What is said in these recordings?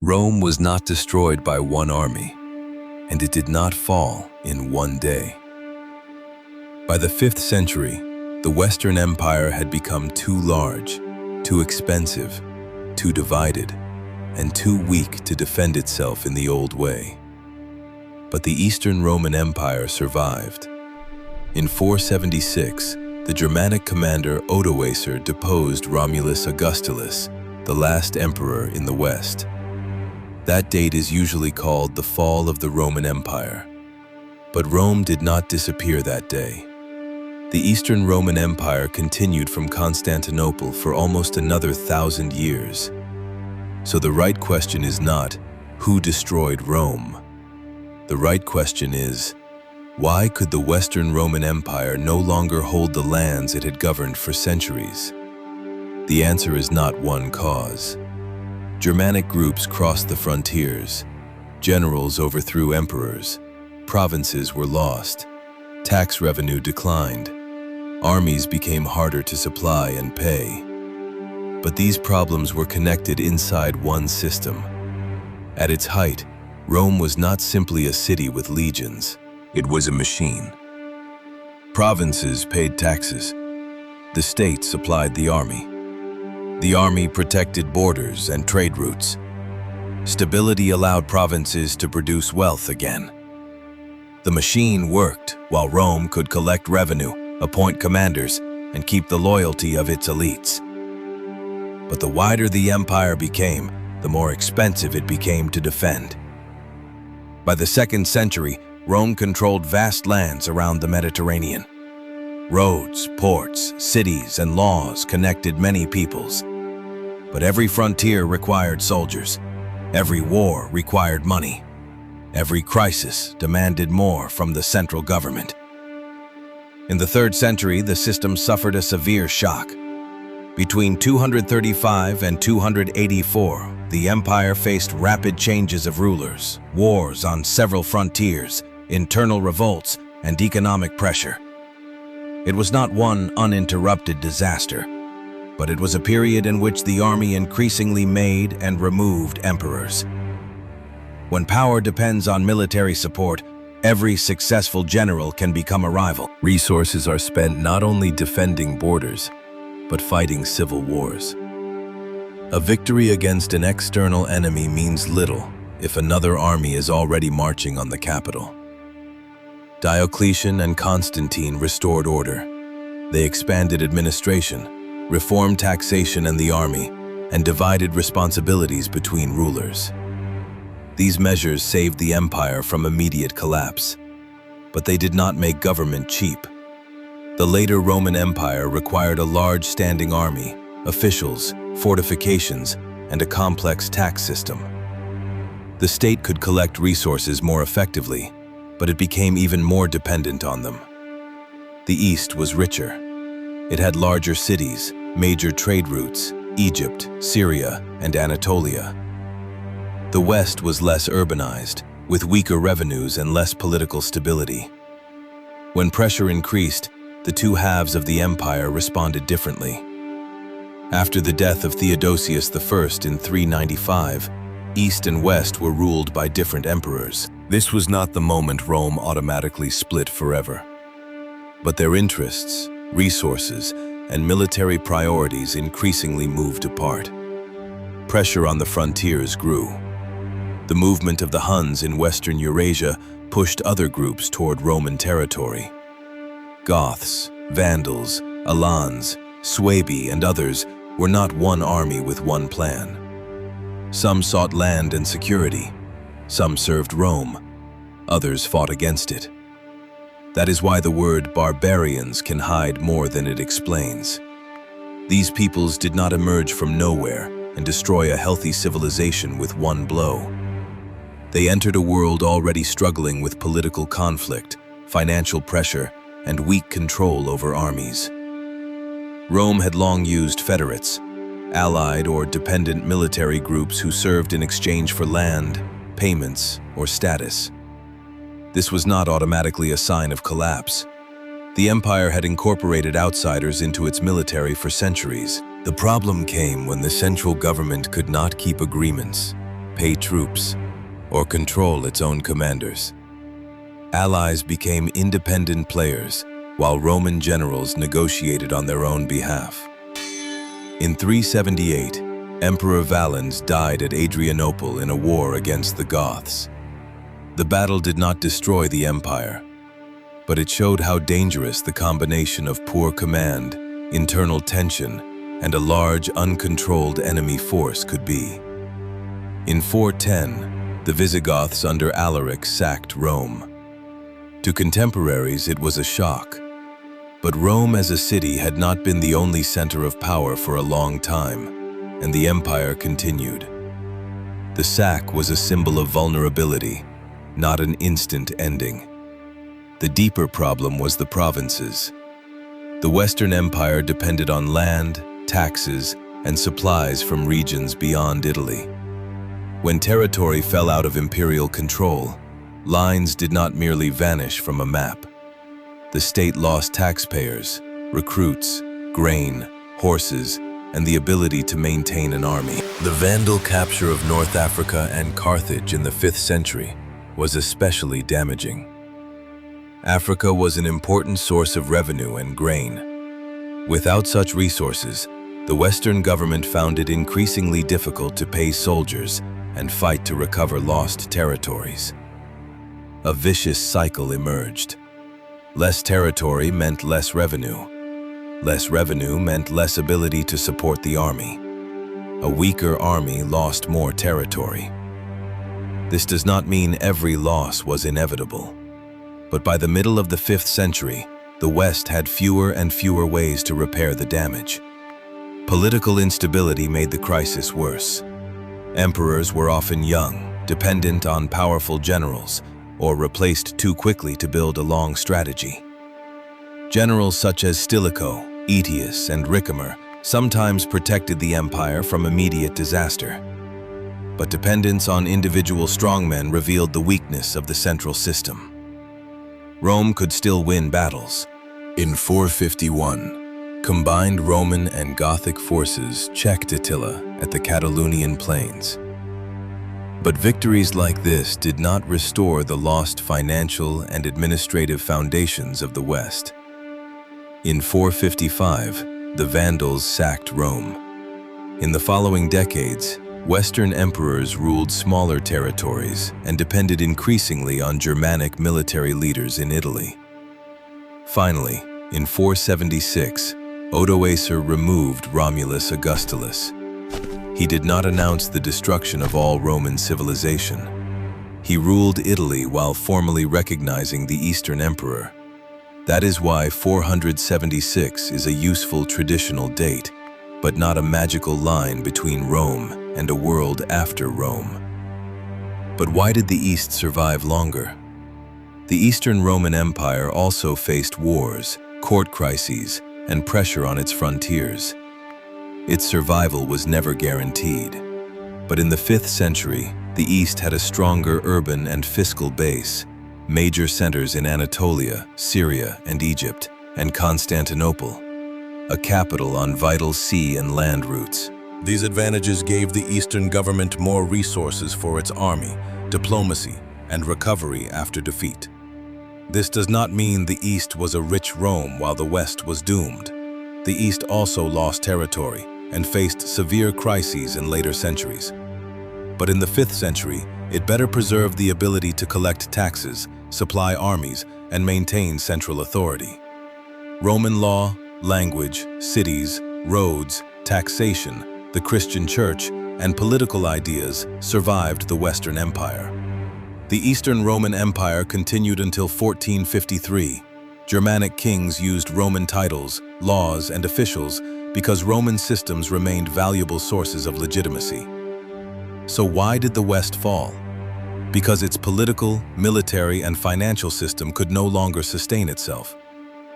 Rome was not destroyed by one army, and it did not fall in one day. By the 5th century, the Western Empire had become too large, too expensive, too divided, and too weak to defend itself in the old way. But the Eastern Roman Empire survived. In 476, the Germanic commander Odoacer deposed Romulus Augustulus, the last emperor in the West. That date is usually called the fall of the Roman Empire. But Rome did not disappear that day. The Eastern Roman Empire continued from Constantinople for almost another 1,000 years. So the right question is not, who destroyed Rome? The right question is, why could the Western Roman Empire no longer hold the lands it had governed for centuries? The answer is not one cause. Germanic groups crossed the frontiers, generals overthrew emperors, provinces were lost, tax revenue declined, armies became harder to supply and pay. But these problems were connected inside one system. At its height, Rome was not simply a city with legions, it was a machine. Provinces paid taxes. The state supplied the army. The army protected borders and trade routes. Stability allowed provinces to produce wealth again. The machine worked while Rome could collect revenue, appoint commanders, and keep the loyalty of its elites. But the wider the empire became, the more expensive it became to defend. By the 2nd century, Rome controlled vast lands around the Mediterranean. Roads, ports, cities, and laws connected many peoples. But every frontier required soldiers. Every war required money. Every crisis demanded more from the central government. In the 3rd century, the system suffered a severe shock. Between 235 and 284, the empire faced rapid changes of rulers, wars on several frontiers, internal revolts, and economic pressure. It was not one uninterrupted disaster, but it was a period in which the army increasingly made and removed emperors. When power depends on military support, every successful general can become a rival. Resources are spent not only defending borders, but fighting civil wars. A victory against an external enemy means little if another army is already marching on the capital. Diocletian and Constantine restored order. They expanded administration, reformed taxation and the army, and divided responsibilities between rulers. These measures saved the empire from immediate collapse, but they did not make government cheap. The later Roman Empire required a large standing army, officials, fortifications, and a complex tax system. The state could collect resources more effectively, but it became even more dependent on them. The East was richer. It had larger cities, major trade routes, Egypt, Syria, and Anatolia. The West was less urbanized, with weaker revenues and less political stability. When pressure increased, the two halves of the empire responded differently. After the death of Theodosius I in 395, East and West were ruled by different emperors. This was not the moment Rome automatically split forever. But their interests, resources, and military priorities increasingly moved apart. Pressure on the frontiers grew. The movement of the Huns in Western Eurasia pushed other groups toward Roman territory. Goths, Vandals, Alans, Suebi, and others were not one army with one plan. Some sought land and security. Some served Rome. Others fought against it. That is why the word barbarians can hide more than it explains. These peoples did not emerge from nowhere and destroy a healthy civilization with one blow. They entered a world already struggling with political conflict, financial pressure, and weak control over armies. Rome had long used federates, allied or dependent military groups who served in exchange for land, payments, or status. This was not automatically a sign of collapse. The empire had incorporated outsiders into its military for centuries. The problem came when the central government could not keep agreements. pay troops, or control its own commanders. Allies became independent players, while Roman generals negotiated on their own behalf. In 378, Emperor Valens died at Adrianople in a war against the Goths. The battle did not destroy the empire, but it showed how dangerous the combination of poor command, internal tension, and a large, uncontrolled enemy force could be. In 410, the Visigoths under Alaric sacked Rome. To contemporaries, it was a shock. But Rome as a city had not been the only center of power for a long time, and the empire continued. The sack was a symbol of vulnerability, not an instant ending. The deeper problem was the provinces. The Western Empire depended on land, taxes, and supplies from regions beyond Italy. When territory fell out of imperial control, lines did not merely vanish from a map. The state lost taxpayers, recruits, grain, horses, and the ability to maintain an army. The Vandal capture of North Africa and Carthage in the 5th century was especially damaging. Africa was an important source of revenue and grain. Without such resources, the Western government found it increasingly difficult to pay soldiers and fight to recover lost territories. A vicious cycle emerged. Less territory meant less revenue. Less revenue meant less ability to support the army. A weaker army lost more territory. This does not mean every loss was inevitable. But by the middle of the 5th century, the West had fewer and fewer ways to repair the damage. Political instability made the crisis worse. Emperors were often young, dependent on powerful generals, or replaced too quickly to build a long strategy. Generals such as Stilicho, Aetius, and Ricimer sometimes protected the empire from immediate disaster. But dependence on individual strongmen revealed the weakness of the central system. Rome could still win battles. In 451, combined Roman and Gothic forces checked Attila at the Catalonian plains. But victories like this did not restore the lost financial and administrative foundations of the West. In 455, the Vandals sacked Rome. In the following decades, Western emperors ruled smaller territories and depended increasingly on Germanic military leaders in Italy. Finally, in 476, Odoacer removed Romulus Augustulus. He did not announce the destruction of all Roman civilization. He ruled Italy while formally recognizing the Eastern Emperor. That is why 476 is a useful traditional date, but not a magical line between Rome and a world after Rome. But why did the East survive longer? The Eastern Roman Empire also faced wars, court crises, and pressure on its frontiers. Its survival was never guaranteed. But in the 5th century, the East had a stronger urban and fiscal base, major centers in Anatolia, Syria, and Egypt, and Constantinople, a capital on vital sea and land routes. These advantages gave the Eastern government more resources for its army, diplomacy, and recovery after defeat. This does not mean the East was a rich Rome while the West was doomed. The East also lost territory and faced severe crises in later centuries. But in the 5th century, it better preserved the ability to collect taxes, supply armies, and maintain central authority. Roman law, language, cities, roads, taxation, the Christian Church, and political ideas survived the Western Empire. The Eastern Roman Empire continued until 1453. Germanic kings used Roman titles, laws, and officials because Roman systems remained valuable sources of legitimacy. So why did the West fall? Because its political, military, and financial system could no longer sustain itself.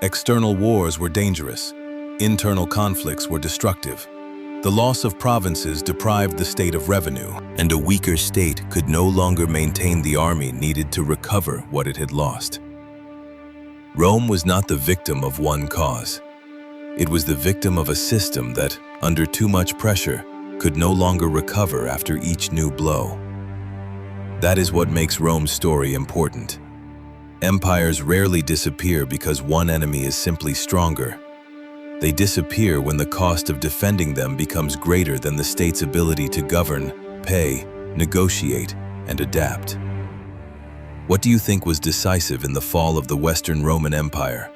External wars were dangerous. Internal conflicts were destructive. The loss of provinces deprived the state of revenue, and a weaker state could no longer maintain the army needed to recover what it had lost. Rome was not the victim of one cause. It was the victim of a system that, under too much pressure, could no longer recover after each new blow. That is what makes Rome's story important. Empires rarely disappear because one enemy is simply stronger. They disappear when the cost of defending them becomes greater than the state's ability to govern, pay, negotiate, and adapt. What do you think was decisive in the fall of the Western Roman Empire?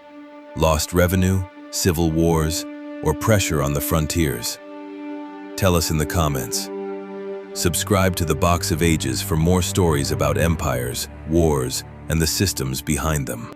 Lost revenue, civil wars, or pressure on the frontiers? Tell us in the comments. Subscribe to the Box of Ages for more stories about empires, wars, and the systems behind them.